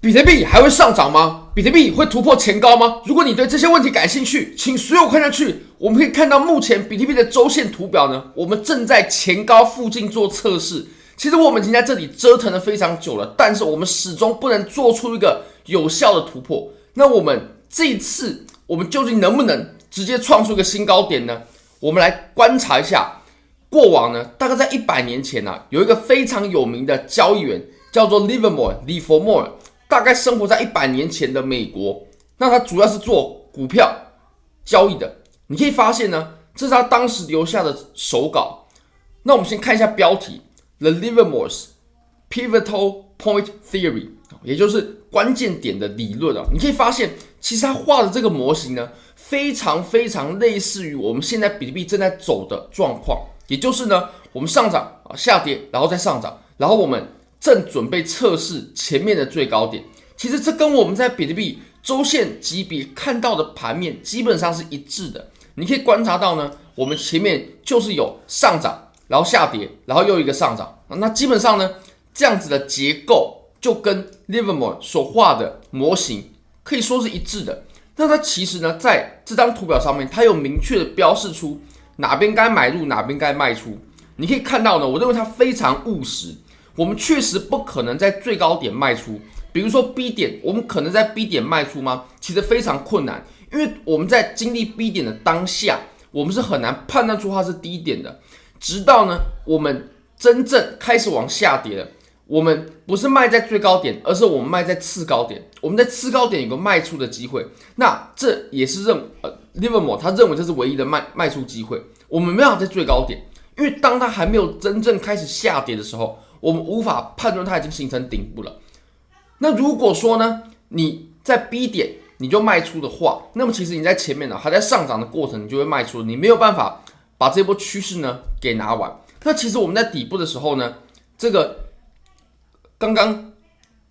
比特币还会上涨吗？比特币会突破前高吗？如果你对这些问题感兴趣，请随我看下去。我们可以看到，目前比特币的周线图表呢，我们正在前高附近做测试。其实我们已经在这里折腾了非常久了，但是我们始终不能做出一个有效的突破。那我们这一次，我们究竟能不能直接创出一个新高点呢？我们来观察一下，过往呢，大概在100年前啊，有一个非常有名的交易员叫做 Livermore。大概生活在100年前的美国，那他主要是做股票交易的。你可以发现呢，这是他当时留下的手稿。那我们先看一下标题 ：The Livermore's Pivotal Point Theory， 也就是关键点的理论啊。你可以发现，其实他画的这个模型呢，非常类似于我们现在比特币正在走的状况。也就是呢，我们上涨下跌，然后再上涨，然后我们正准备测试前面的最高点。其实这跟我们在比特币周线级别看到的盘面基本上是一致的。你可以观察到呢，我们前面就是有上涨，然后下跌，然后又一个上涨。那基本上呢，这样子的结构就跟 Livermore 所画的模型可以说是一致的。那它其实呢，在这张图表上面，它有明确的标示出哪边该买入，哪边该卖出。你可以看到呢，我认为它非常务实。我们确实不可能在最高点卖出，比如说 B 点，我们可能在 B 点卖出吗？其实非常困难，因为我们在经历 B 点的当下，我们是很难判断出它是低点的。直到呢，我们真正开始往下跌了，我们不是卖在最高点，而是我们卖在次高点。我们在次高点有个卖出的机会，那这也是Livermore 他认为这是唯一的卖出机会。我们没有在最高点，因为当它还没有真正开始下跌的时候，我们无法判断它已经形成顶部了。那如果说呢，你在 B 点你就卖出的话，那么其实你在前面呢还在上涨的过程，你就会卖出，你没有办法把这波趋势呢给拿完。那其实我们在底部的时候呢，这个刚刚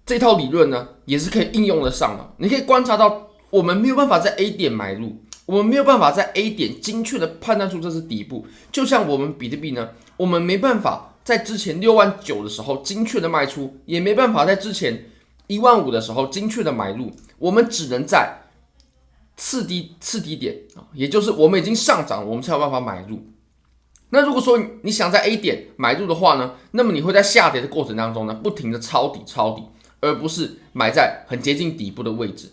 这套理论呢也是可以应用得上的。你可以观察到，我们没有办法在 A 点买入，我们没有办法在 A 点精确的判断出这是底部。就像我们比特币呢，我们没办法在之前69000的时候精确的卖出，也没办法在之前15000的时候精确的买入，我们只能在次低点，也就是我们已经上涨了，我们才有办法买入。那如果说你想在 A 点买入的话呢，那么你会在下跌的过程当中呢，不停的抄底，而不是买在很接近底部的位置。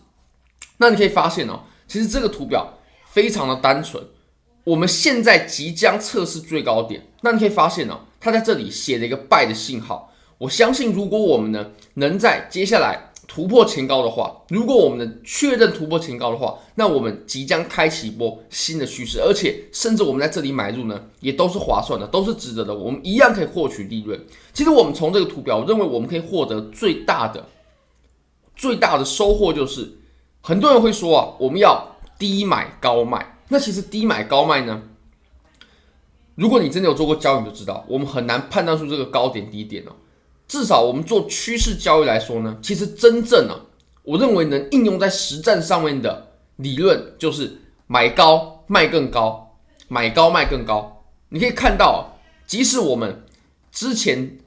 那你可以发现哦，其实这个图表非常的单纯。我们现在即将测试最高点，那你可以发现哦，它在这里写了一个 buy 的信号。我相信，如果我们呢能在接下来突破前高的话，如果我们能确认突破前高的话，那我们即将开启一波新的趋势，而且甚至我们在这里买入呢，也都是划算的，都是值得的，我们一样可以获取利润。其实我们从这个图表，我认为我们可以获得最大的收获就是，很多人会说啊，我们要低买高卖。那其实低买高卖呢，如果你真的有做过交易，你就知道我们很难判断出这个高点低点哦。至少我们做趋势交易来说呢，其实真正我认为能应用在实战上面的理论就是买高卖更高，买高卖更高。你可以看到，即使我们之前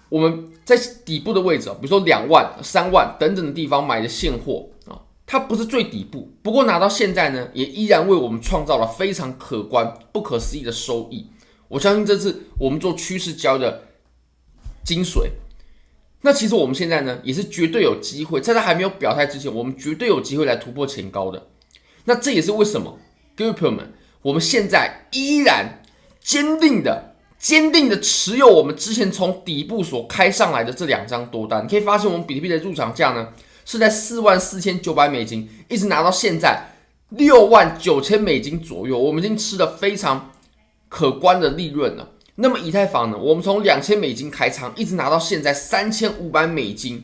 我们在底部的位置，比如说2万、3万等等的地方买的现货啊，它不是最底部，不过拿到现在呢，也依然为我们创造了非常可观、不可思议的收益。我相信这是我们做趋势交易的精髓。那其实我们现在呢，也是绝对有机会，在它还没有表态之前，我们绝对有机会来突破前高的。那这也是为什么，各位朋友们，我们现在依然坚定的持有我们之前从底部所开上来的这2张多单。你可以发现，我们比特币的入场价呢是在$44,900，一直拿到现在$69,000左右，我们已经吃了非常可观的利润了。那么以太坊呢，我们从$2000开仓，一直拿到现在$3500。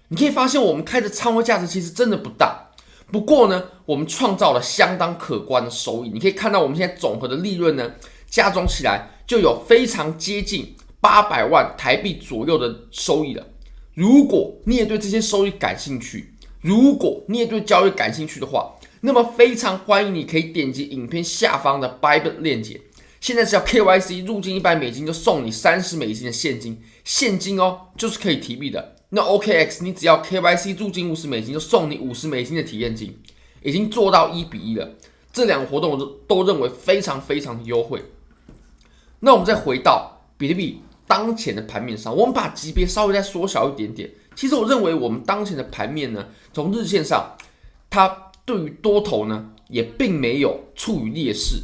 你可以发现，我们开的仓位价值其实真的不大，不过呢，我们创造了相当可观的收益。你可以看到，我们现在总和的利润呢，加总起来就有非常接近800万台币左右的收益了。如果你也对这些收益感兴趣，如果你也对交易感兴趣的话，那么非常欢迎你可以点击影片下方的 Bybit 链接。现在只要 KYC 入金$100就送你$30的现金，现金哦，就是可以提币的。那 OKX 你只要 KYC 入金$50就送你$50的体验金，已经做到1:1了。这两个活动我都认为非常非常的优惠。那我们再回到比特币当前的盘面上，我们把级别稍微再缩小一点点。其实我认为我们当前的盘面呢，从日线上，它对于多头呢也并没有处于劣势。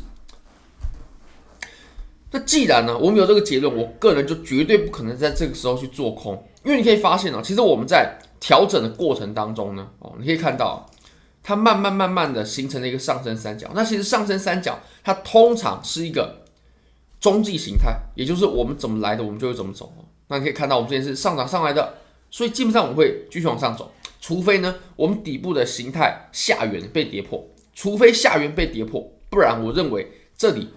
那既然呢我们有这个结论，我个人就绝对不可能在这个时候去做空，因为你可以发现其实我们在调整的过程当中呢，你可以看到它慢慢的形成了一个上升三角。那其实上升三角它通常是一个中继形态，也就是我们怎么来的我们就会怎么走。那你可以看到我们之前是上涨上来的，所以基本上我们会继续往上走，除非呢我们底部的形态下缘被跌破，不然我认为这里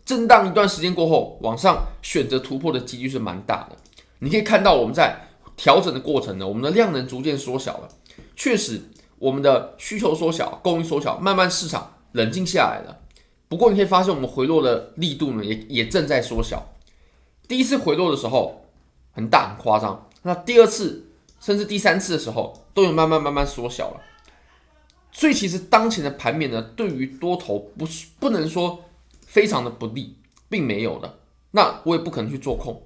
震荡一段时间过后往上选择突破的几率是蛮大的。你可以看到我们在调整的过程呢，我们的量能逐渐缩小了，确实我们的需求缩小，供应缩小，慢慢市场冷静下来了。不过你可以发现我们回落的力度呢也正在缩小。第一次回落的时候很大很夸张，那第二次甚至第三次的时候都有慢慢缩小了。所以其实当前的盘面呢，对于多头不能说非常的不利，并没有的。那我也不可能去做空。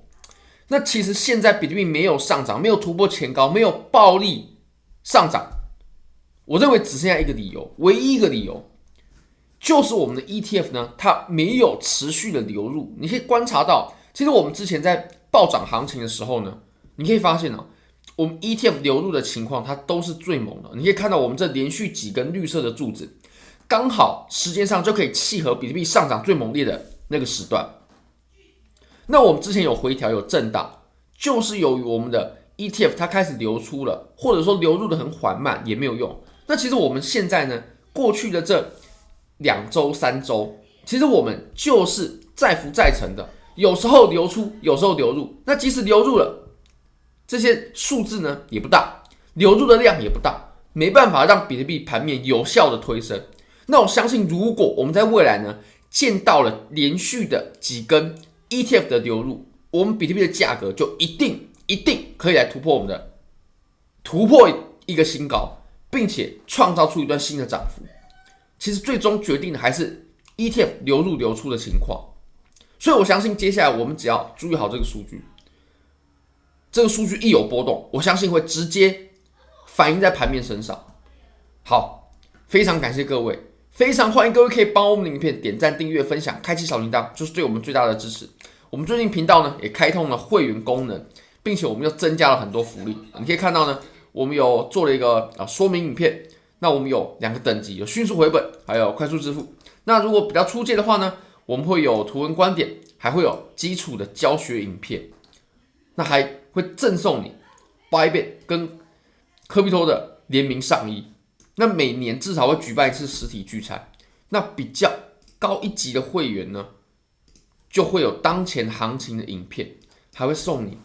那其实现在比特币没有上涨，没有突破前高，没有暴力上涨，我认为只剩下一个理由，唯一一个理由就是我们的 ETF 呢，它没有持续的流入。你可以观察到，其实我们之前在暴涨行情的时候呢，你可以发现我们 ETF 流入的情况它都是最猛的。你可以看到我们这连续几根绿色的柱子，刚好时间上就可以契合比特币上涨最猛烈的那个时段。那我们之前有回调有震荡，就是由于我们的 ETF 它开始流出了，或者说流入的很缓慢也没有用。那其实我们现在呢，过去的这2周3周，其实我们就是再浮再沉的，有时候流出，有时候流入。那即使流入了，这些数字呢也不大，流入的量也不大，没办法让比特币盘面有效的推升。那我相信，如果我们在未来呢见到了连续的几根 ETF 的流入，我们比特币的价格就一定可以来突破一个新高，并且创造出一段新的涨幅。其实最终决定的还是 ETF 流入流出的情况。所以我相信接下来我们只要注意好这个数据，这个数据一有波动，我相信会直接反映在盘面身上。好，非常感谢各位，非常欢迎各位可以帮我们的影片点赞、订阅、分享、开启小铃铛，就是对我们最大的支持。我们最近频道呢也开通了会员功能，并且我们又增加了很多福利。你可以看到呢，我们有做了一个说明影片。那我们有2个等级，有迅速回本，还有快速支付。那如果比较初阶的话呢，我们会有图文观点，还会有基础的教学影片。那还会赠送你 Bybit 跟科比托的联名上衣。那每年至少会举办一次实体聚餐。那比较高一级的会员呢，就会有当前行情的影片，还会送你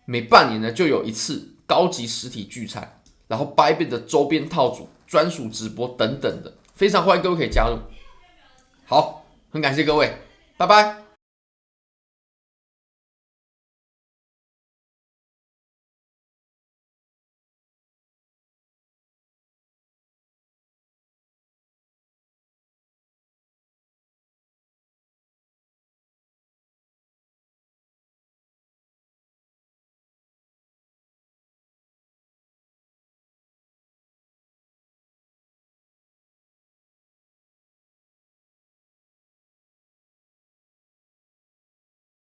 每半年呢就有一次高级实体聚餐，然后 Bybit 的周边套组、专属直播等等的，非常欢迎各位可以加入。好，很感谢各位，拜拜。